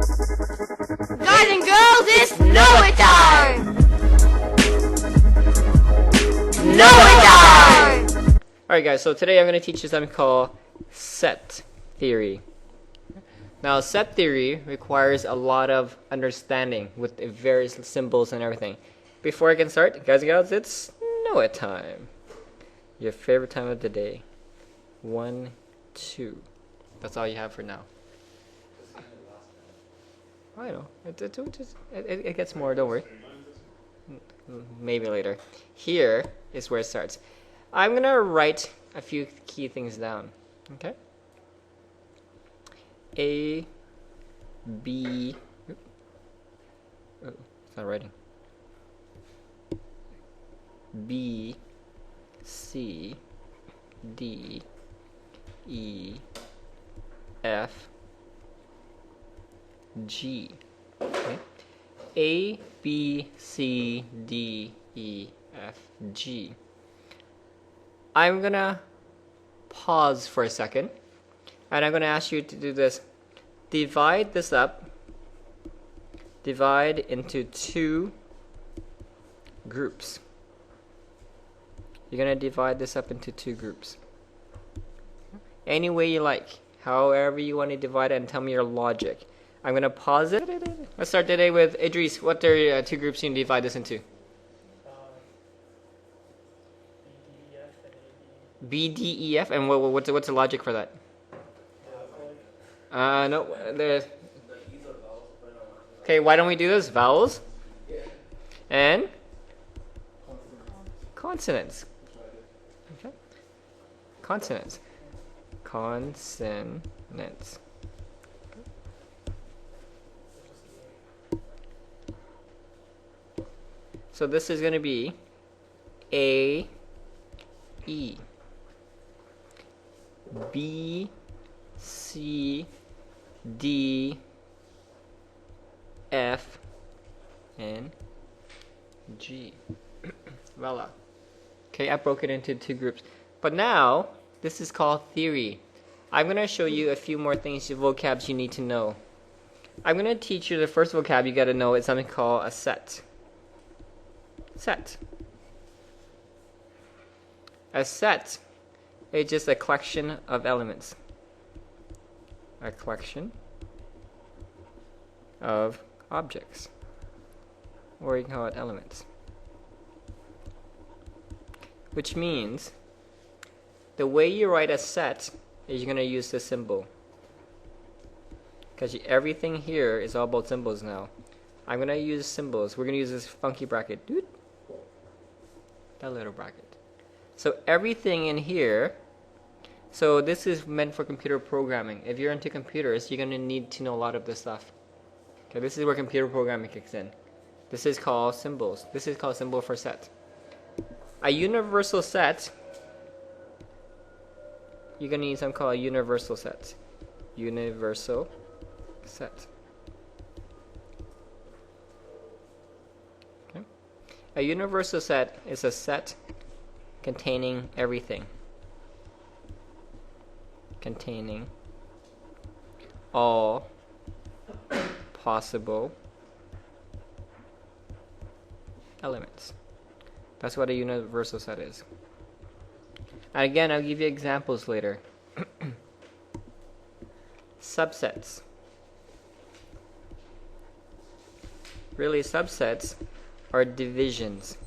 Guys and girls, it's Know It time! Know It time! Alright guys, so today I'm going to teach you something called set theory. Now set theory requires a lot of understanding with the various symbols and everything. Before I can start, guys and girls, it's Know It time. Your favorite time of the day. 1, 2. That's all you have for now. I know. It gets more, don't worry. Maybe later. Here is where it starts. I'm going to write a few key things down. Okay? A, B, oh, it's not writing. B, C, D, E, F, G. Okay. A, B, C, D, E, F, G. I'm gonna pause for a second and I'm gonna ask you to do this. Divide this up. Divide into 2 groups. You're gonna divide this up into 2 groups. Any way you like, however you want to divide it, and tell me your logic. I'm gonna pause it. Let's start today with Idris. What are 2 groups you can divide this into? B, D, E, F, and what's the logic for that? No, there's. Okay, why don't we do this? Vowels and consonants. Okay, consonants. Consonants. So this is going to be A, E, B, C, D, F, and G. Voila. Okay, I broke it into 2 groups. But now, this is called theory. I'm going to show you a few more things, vocabs you need to know. I'm going to teach you the first vocab you got to know is something called a set. Set. A set is just a collection of elements. A collection of objects. Or you can call it elements. Which means the way you write a set is you're going to use this symbol. Because everything here is all about symbols now. I'm going to use symbols. We're going to use this funky bracket. That little bracket. So everything in here, so this is meant for computer programming. If you're into computers, you're going to need to know a lot of this stuff. Okay, this is where computer programming kicks in. This is called symbols. This is called symbol for set. A universal set, you're going to need something called a universal set. Universal set. Okay. A universal set is a set containing everything. Containing all possible elements. That's what a universal set is. And again, I'll give you examples later. Subsets. Really, subsets are divisions.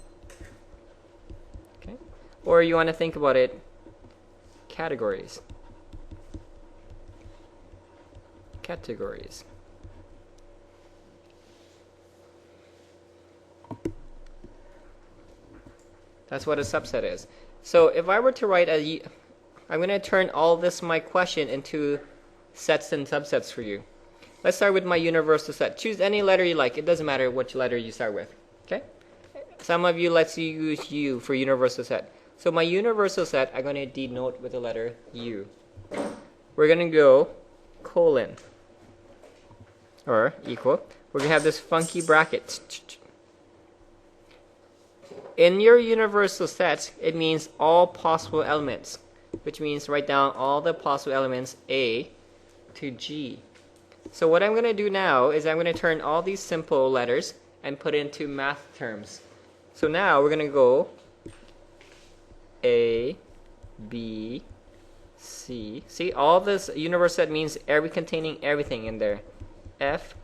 Okay? Or you want to think about it, categories. Categories. That's what a subset is. So if I were to write I'm going to turn all this, my question, into sets and subsets for you. Let's start with my universal set. Choose any letter you like. It doesn't matter which letter you start with. Okay? Some of you let's use U for universal set. So my universal set, I'm going to denote with the letter U. We're going to go colon or equal. We're going to have this funky bracket. In your universal set, it means all possible elements, which means write down all the possible elements A to G. So what I'm going to do now is I'm going to turn all these simple letters and put into math terms. So now we're going to go A, B, C. See, all this universal set means containing everything in there. F,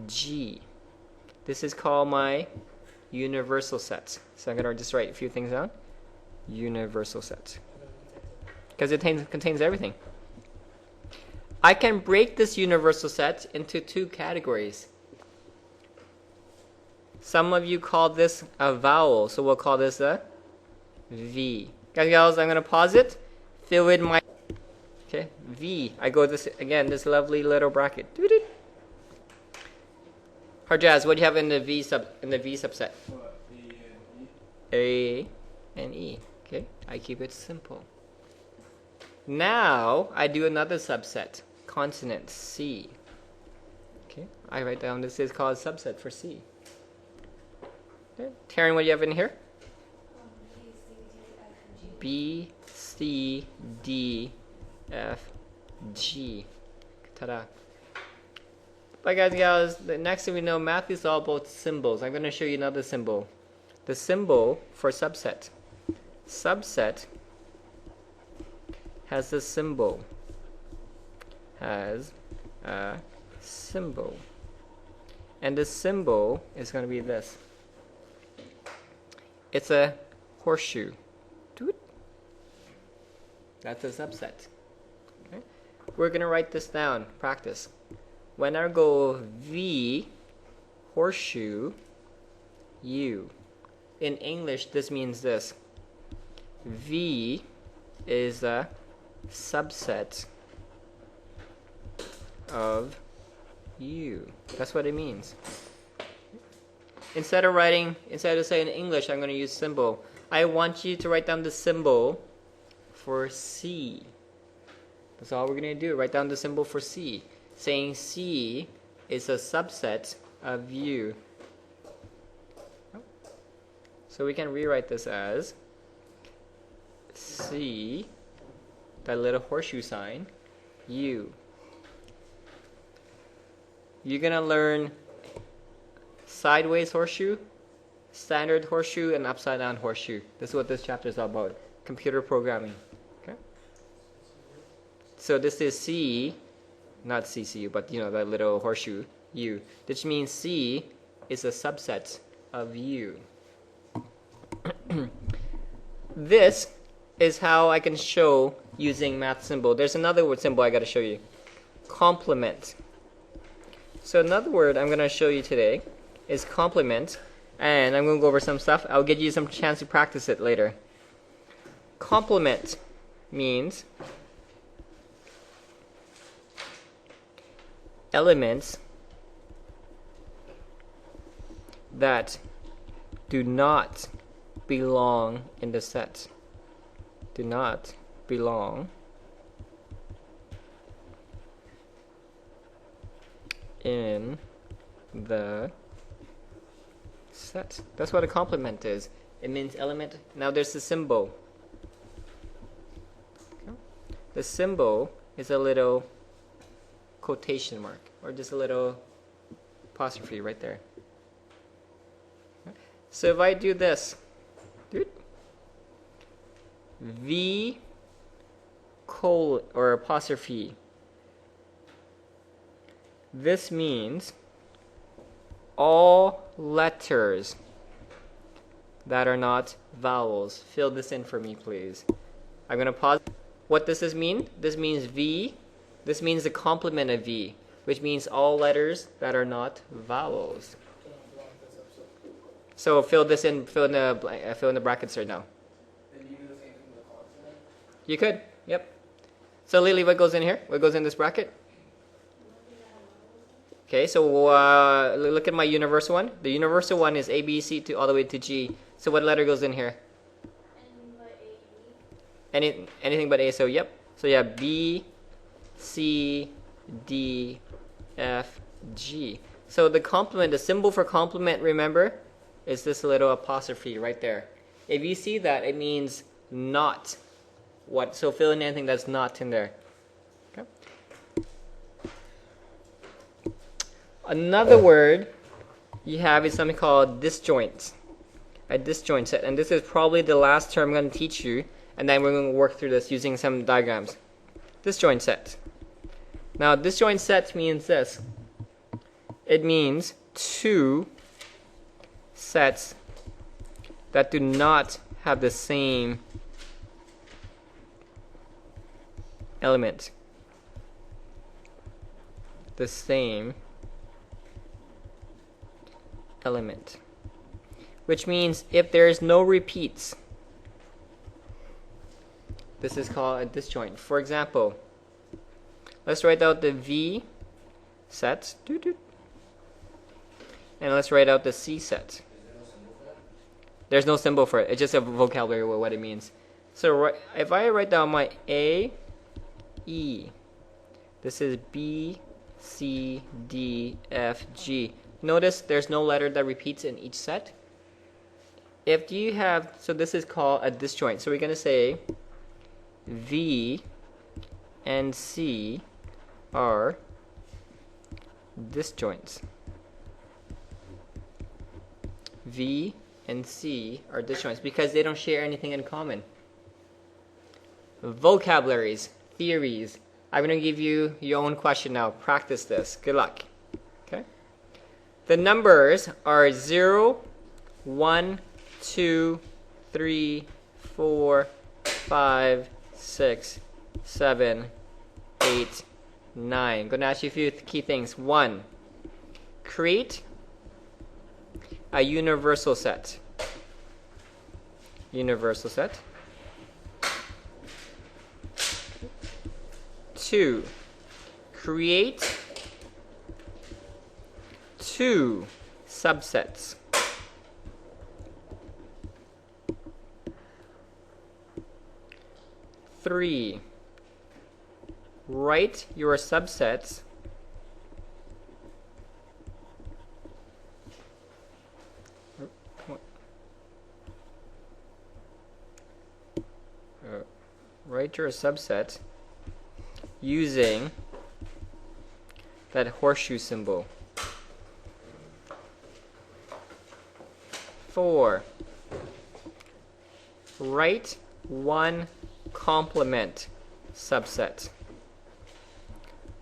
G. This is called my universal set. So I'm going to just write a few things down. Universal set. Because it contains everything. I can break this universal set into two categories. Some of you call this a vowel, so we'll call this a V. Guys, I'm going to pause it. Fill in my... Okay, V. I go this, again, this lovely little bracket. Harjaz, what do you have in the V subset? A and E. Okay, I keep it simple. Now I do another subset, consonant C. Okay, I write down this is called subset for C. Okay. Taryn, what do you have in here? B, C, D, F, G. Ta-da. Bye guys and gals. The next thing we know, math is all about symbols. I'm going to show you another symbol. The symbol for subset. Subset has a symbol. Has a symbol. And the symbol is going to be this. It's a horseshoe. That's a subset. Okay. We're going to write this down. Practice. When I go V, horseshoe, U. In English, this means this. V is a subset of U. That's what it means. Instead of saying in English, I'm going to use symbol. I want you to write down the symbol for C. That's all we're going to do. Write down the symbol for C. Saying C is a subset of U. So we can rewrite this as C, that little horseshoe sign, U. You're going to learn sideways horseshoe, standard horseshoe, and upside down horseshoe. This is what this chapter is all about. Computer programming. Okay? So this is C, not CCU, but you know, that little horseshoe, U, which means C is a subset of U. This is how I can show using math symbol. There's another word symbol I got to show you. Complement. So another word I'm going to show you today is complement, and I'm going to go over some stuff. I'll give you some chance to practice it later. Complement means elements that do not belong in the set. Do not belong in the set. That's what a complement is. It means element. Now there's the symbol. Okay. The symbol is a little quotation mark, or just a little apostrophe right there. Okay. So if I do this, V colon or apostrophe, this means all letters that are not vowels. Fill this in for me, please. I'm going to pause. What does this mean? This means V. This means the complement of V, which means all letters that are not vowels. So fill this in. Fill in the brackets right now. You could. Yep. So Lily, what goes in here? What goes in this bracket? Okay, so look at my universal one. The universal one is A, B, C to all the way to G. So what letter goes in here? Anything but A. So yep. So yeah, B, C, D, F, G. So the complement, the symbol for complement, remember, is this little apostrophe right there. If you see that, it means not. What? So fill in anything that's not in there. Okay. Another word you have is something called disjoint. A disjoint set. And this is probably the last term I'm going to teach you. And then we're going to work through this using some diagrams. Disjoint set. Now, disjoint set means this. It means two sets that do not have the same element. The same element. Which means if there is no repeats, this is called a disjoint. For example, let's write out the V set. And let's write out the C set. There's no symbol for it. It's just a vocabulary with what it means. So if I write down my A, E, this is B, C, D, F, G. Notice there's no letter that repeats in each set. If you have, so this is called a disjoint. So we're going to say V and C are disjoints. V and C are disjoints because they don't share anything in common. Vocabularies, theories. I'm going to give you your own question now. Practice this. Good luck. Okay. The numbers are 0, 1, 2, 3, 4, 5, 6, 7, 8, 9. I'm going to ask you a few key things. 1. Create a universal set. Universal set. 2. Create 2 subsets. 3. Write your subsets using that horseshoe symbol. 4. Write one complement subset.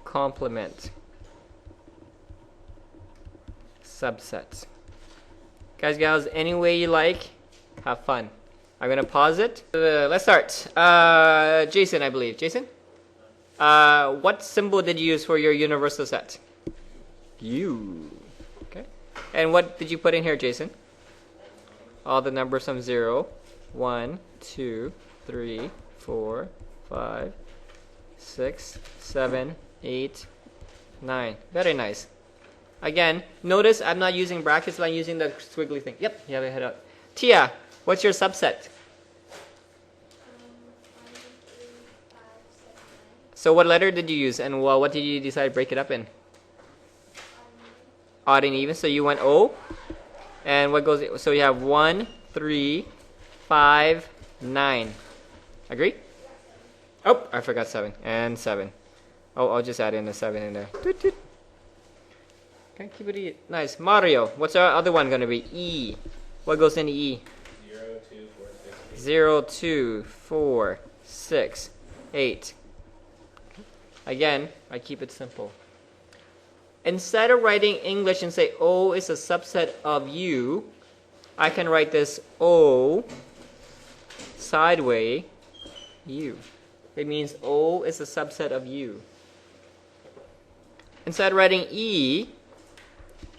Complement subset. Guys, gals, any way you like, have fun. I'm going to pause it. Let's start. Jason, I believe. Jason? What symbol did you use for your universal set? U. Okay. And what did you put in here, Jason? All the numbers from 0, 1, 2, 3, 4, 5, 6, 7, 8, 9. Very nice. Again, notice I'm not using brackets, I'm using the squiggly thing. Yep, you have your head up. Tia, what's your subset? So what letter did you use, and what did you decide to break it up in? Odd and even. So you went O, and what goes? So you have 1, 3, 5, 9. Agree? Oh, I forgot 7 and 7. Oh, I'll just add in the 7 in there. Toot, toot. Okay, keep it nice. Mario, what's our other one gonna be? E. What goes into E? 0, 2, 4, 6, 8. Again, I keep it simple. Instead of writing English and say O is a subset of U, I can write this O sideway U. It means O is a subset of U. Instead of writing E,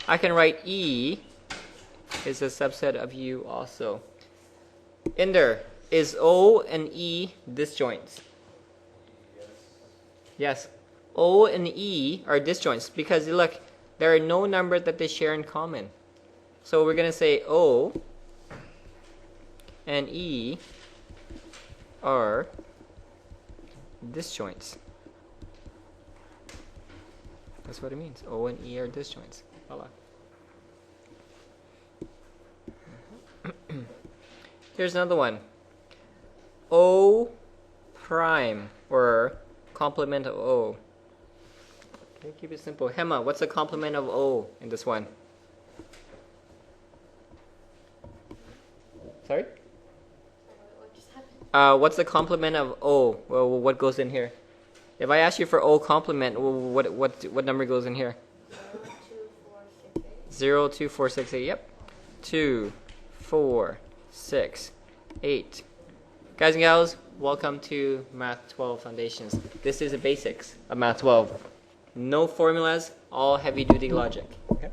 I can write E is a subset of U also. Inder, is O and E disjoints? Yes. O and E are disjoints because look, there are no numbers that they share in common. So we're going to say O and E are disjoints. That's what it means. O and E are disjoints. Voila. Here's another one. O prime, or complement of O. Okay, keep it simple. Hema, what's the complement of O in this one? Sorry? What just happened? What's the complement of O? Well, what goes in here? If I ask you for O complement, what number goes in here? 0, 2, 4, 6, 8. 0, 2, 4, 6, 8. Yep. 2, 4, 6, 8. Guys and gals, welcome to Math 12 Foundations. This is the basics of Math 12. No formulas, all heavy-duty logic. Okay.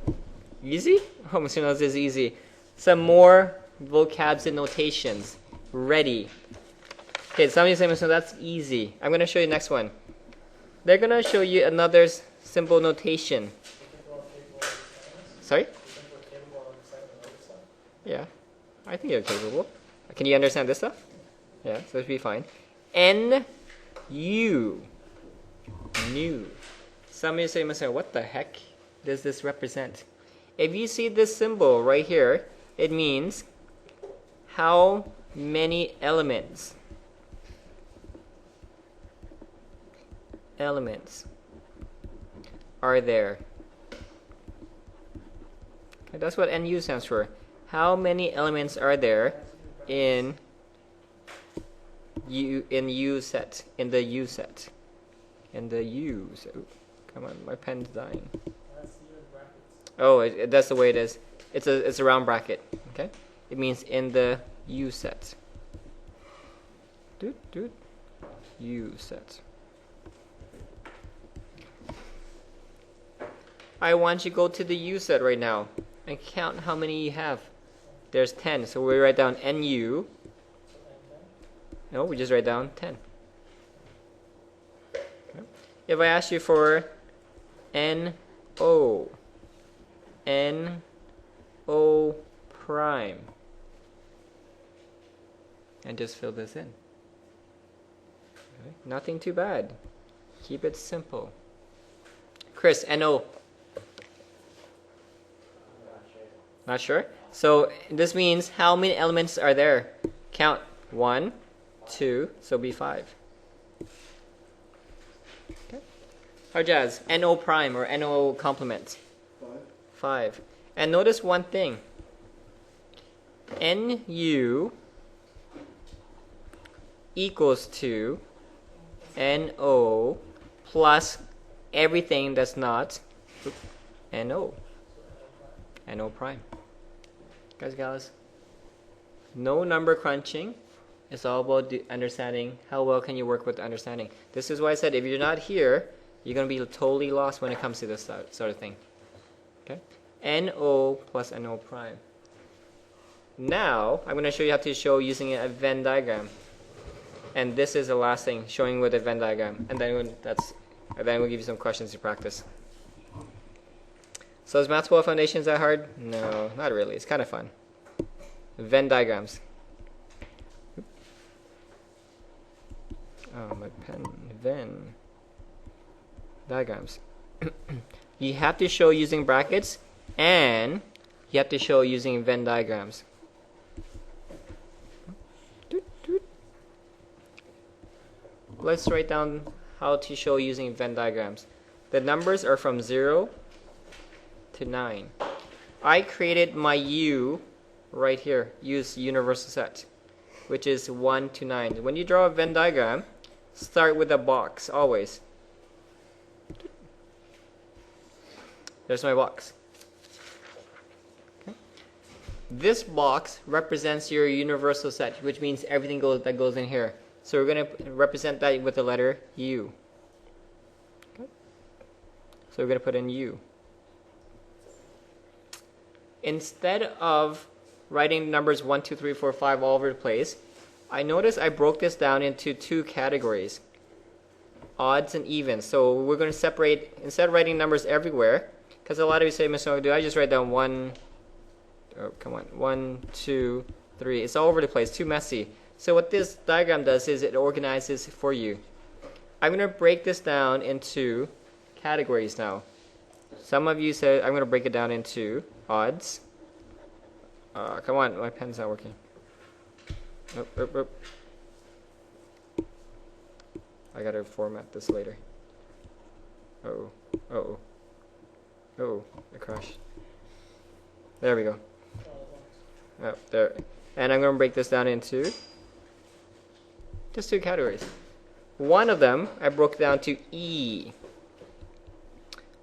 Easy? Oh, Mr. Knows is easy. Some more vocabs and notations. Ready. Okay, somebody say, Mr. That's easy. I'm going to show you the next one. They're going to show you another simple notation. Sorry? Yeah, I think you're capable. Can you understand this stuff? Yeah, so it should be fine. N-U. New. Somebody say, Mr. What the heck does this represent? If you see this symbol right here, it means how many elements are there. Okay, that's what NU stands for. How many elements are there in U set? In the U set. In the U set. Ooh, come on, my pen's dying. Oh, that's the way it is. It's a round bracket. Okay, it means in the U set. U set. I want you to go to the U set right now and count how many you have. There's 10, so we write down NU. No, we just write down 10. Okay. If I ask you for NO prime, and just fill this in. Okay. Nothing too bad. Keep it simple. Chris, NO. Not sure? So this means how many elements are there? Count. 1, 2, so be 5. Okay. Harjaz, NO prime or NO complement. 5. And notice one thing. NU equals to NO plus everything that's not NO. NO prime. Guys, gals, no number crunching. It's all about understanding. How well can you work with understanding? This is why I said if you're not here, you're going to be totally lost when it comes to this sort of thing. Okay? NO plus NO prime. Now, I'm going to show you how to show using a Venn diagram. And this is the last thing, showing with a Venn diagram. And then we'll give you some questions to practice. So is Math 12 Foundations that hard? No, not really. It's kind of fun. Venn diagrams. Oh, my pen. Venn diagrams. You have to show using brackets, and you have to show using Venn diagrams. Let's write down how to show using Venn diagrams. The numbers are from 0 to 9. I created my U right here. Use universal set, which is 1 to 9. When you draw a Venn diagram, start with a box always. There's my box. Okay. This box represents your universal set, which means everything that goes in here. So we're going to represent that with the letter U. Okay. So we're going to put in U. Instead of writing numbers 1, 2, 3, 4, 5 all over the place, I noticed I broke this down into 2 categories. Odds and evens. So we're going to separate, instead of writing numbers everywhere, because a lot of you say, Mr. Do I just write down 1, 2, 3. It's all over the place, too messy. So what this diagram does is it organizes for you. I'm going to break this down into categories now. Some of you said I'm going to break it down into odds. Come on, my pen's not working. I gotta format this later. Uh-oh. Uh-oh. Uh-oh. I crashed. There we go. Oh, there. And I'm going to break this down into just 2 categories. One of them I broke down to E.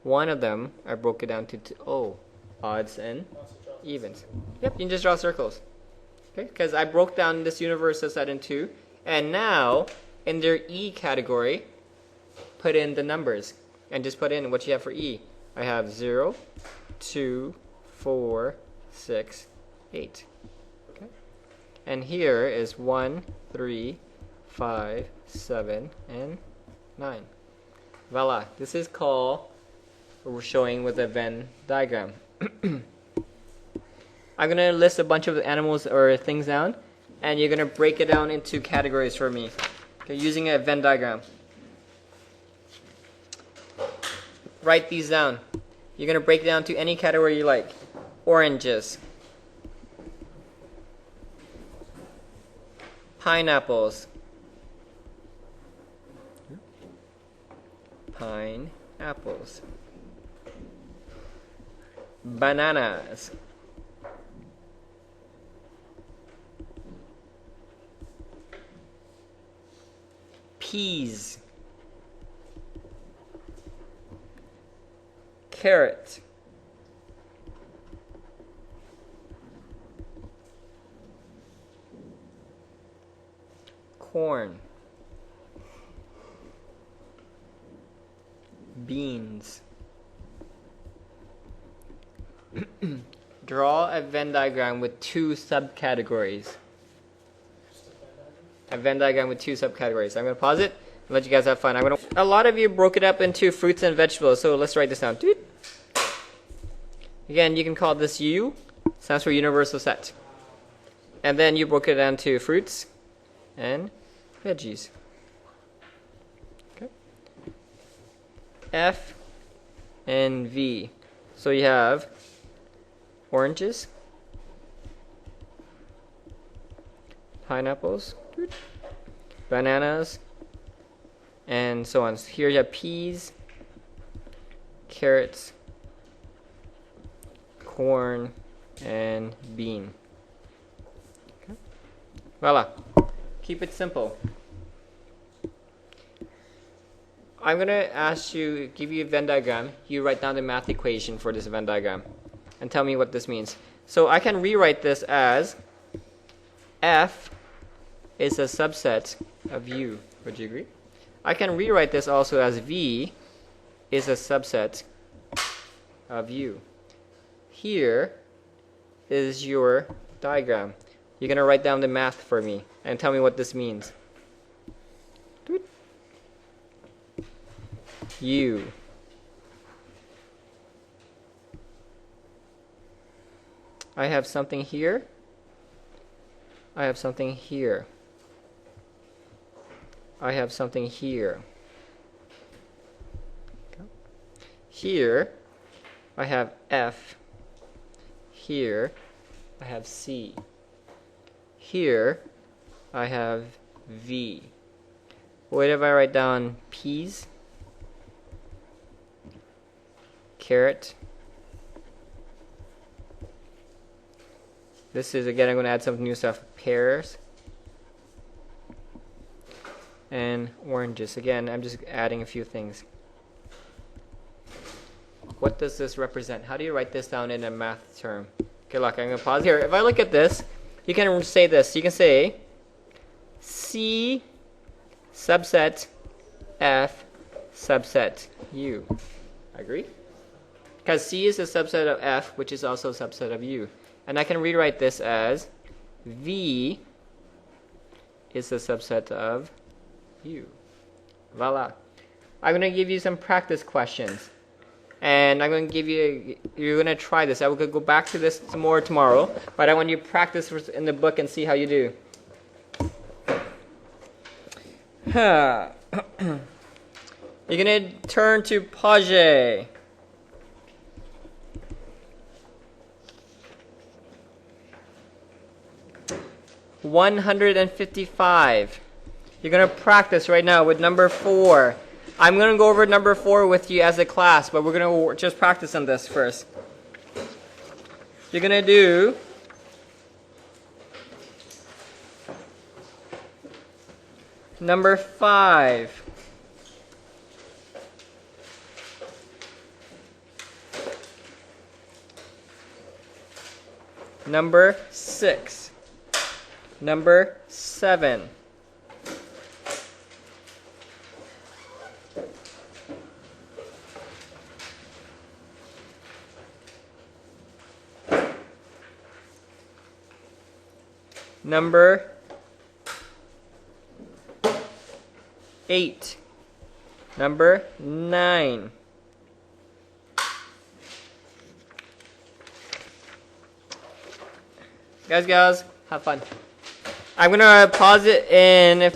One of them I broke it down to O. Odds and evens. Yep, you can just draw circles. Okay, because I broke down this universe set in 2. And now, in their E category, put in the numbers. And just put in what you have for E. I have 0, 2, 4, 6, 8. Okay. And here is 1, 3, 5, 7, and 9. Voila. This is called we're showing with a Venn diagram. I'm going to list a bunch of animals or things down, and you're going to break it down into categories for me, okay, using a Venn diagram. Write these down. You're going to break it down to any category you like. Oranges, pineapples, bananas, peas, carrot, corn, beans. Draw a Venn diagram with 2 subcategories. A Venn diagram with 2 subcategories. I'm going to pause it and let you guys have fun. A lot of you broke it up into fruits and vegetables, so let's write this down. Again, you can call this U, stands for universal set. And then you broke it down to fruits and veggies. Okay. F and V. So you have oranges, pineapples, bananas, and so on. So here you have peas, carrots, corn, and bean. Okay. Voila. Keep it simple. I'm going to give you a Venn diagram. You write down the math equation for this Venn diagram and tell me what this means. So I can rewrite this as F is a subset of U. Would you agree? I can rewrite this also as V is a subset of U. Here is your diagram. You're going to write down the math for me and tell me what this means. U. I have something here. I have something here. I have something here. Okay. Here, I have F. Here, I have C. Here, I have V. What if I write down peas, carrot? This is, again, I'm going to add some new stuff. Pears and oranges. Again, I'm just adding a few things. What does this represent? How do you write this down in a math term? Okay, look, I'm going to pause here. If I look at this, you can say this. You can say C subset F subset U. Agree? Because C is a subset of F, which is also a subset of U. And I can rewrite this as V is a subset of U. Voila. I'm going to give you some practice questions. And I'm going to give you, you're going to try this. I will go back to this some more tomorrow. But I want you to practice in the book and see how you do. You're going to turn to Page. (155). You're going to practice right now with number 4. I'm going to go over number 4 with you as a class, but we're going to just practice on this first. You're going to do number 5. Number 6. Number 7. Number 8. Number 9. Guys, have fun. I'm gonna pause it in if